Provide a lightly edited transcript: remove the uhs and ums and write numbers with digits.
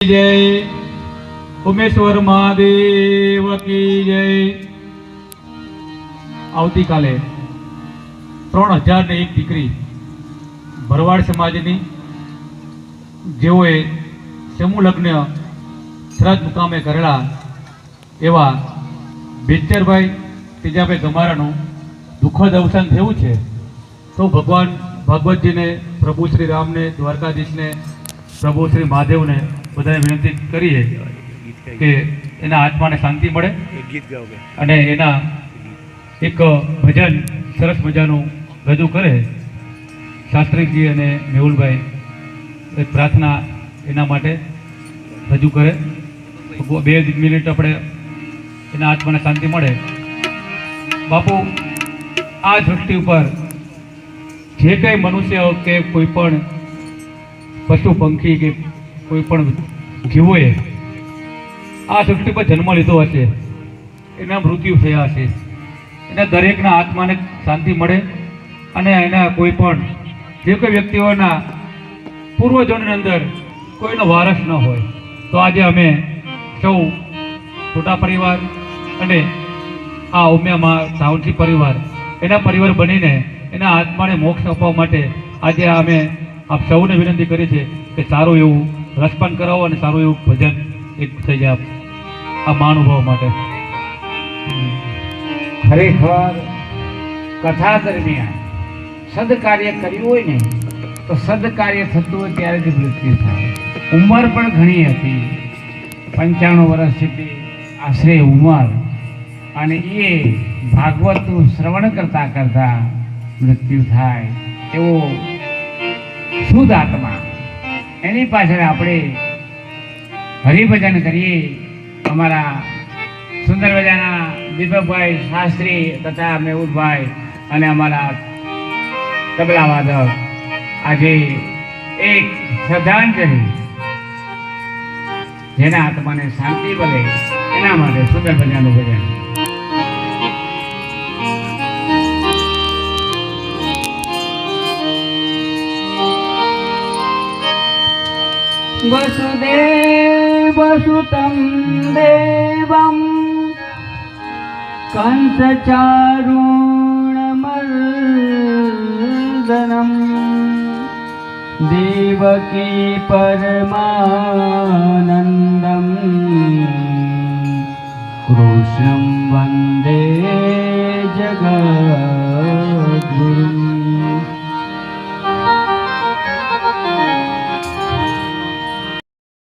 જય ઉમેશ્વર મહાદેવ કી જય। આવતીકાલે 3001 દીકરી ભરવાડ સમાજની જેઓએ સમૂહ લગ્ન શ્રાદ્ધ મુકામે કરેલા એવા બેચરભાઈ તેજાભાઈ ગમારાનું દુઃખદ અવસાન થયું છે। તો ભગવાન ભાગવતજીને, પ્રભુ શ્રી રામને, દ્વારકાધીશને, પ્રભુ શ્રી મહાદેવને બધાએ વિનંતી કરીએ કે એના આત્માને શાંતિ મળે અને એના એક ભજન સરસ મજાનું રજૂ કરે શાસ્ત્રીજી અને મેહુલભાઈ। એક પ્રાર્થના એના માટે રજૂ કરે। 2 મિનિટ આપણે એના આત્માને શાંતિ મળે। બાપુ, આ સૃષ્ટિ ઉપર જે કંઈ મનુષ્ય કે કોઈ પણ પશુ પંખી કે કોઈ પણ જીવોએ આ સૃષ્ટિ પર જન્મ લીધો હશે, એના મૃત્યુ થયા હશે, એના દરેકના આત્માને શાંતિ મળે અને એના કોઈ પણ જે કોઈ વ્યક્તિઓના પૂર્વજોની અંદર કોઈનો વારસ ન હોય તો આજે અમે સૌ છોટા પરિવાર અને આ ઉમિયામાં સાવંતી પરિવાર એના પરિવાર બનીને એના આત્માને મોક્ષ અપાવવા માટે આજે અમે આપ સૌને વિનંતી કરી છે કે સારું એવું રસપાન કરાવો અને સારું એવું ભજન એક થઈ જાય આ મહાનુભાવ માટે। ખરેખર કથા દરમિયાન સદકાર્ય કર્યું હોય ને તો સદકાર્ય થતું હોય ત્યારે જ મૃત્યુ થાય। ઉંમર પણ ઘણી હતી, 95 વર્ષ જેટલી આશરે ઉંમર, અને એ ભાગવતનું શ્રવણ કરતા કરતા મૃત્યુ થાય એવો શુદ્ધ આત્મા, એની પાછળ આપણે હરિભજન કરીએ। અમારા સુંદર મજાના દીપકભાઈ શાસ્ત્રી તથા મેહુલભાઈ અને અમારા તબલા વાદક આજે એક શ્રદ્ધાંજલિ, જેના આત્માને શાંતિ મળે એના માટે સુંદર મજાનું ભજન। वसुदेव सुतं देवं कंसचारुणमर्दनं देवकी परमानन्दं कृष्णं वन्दे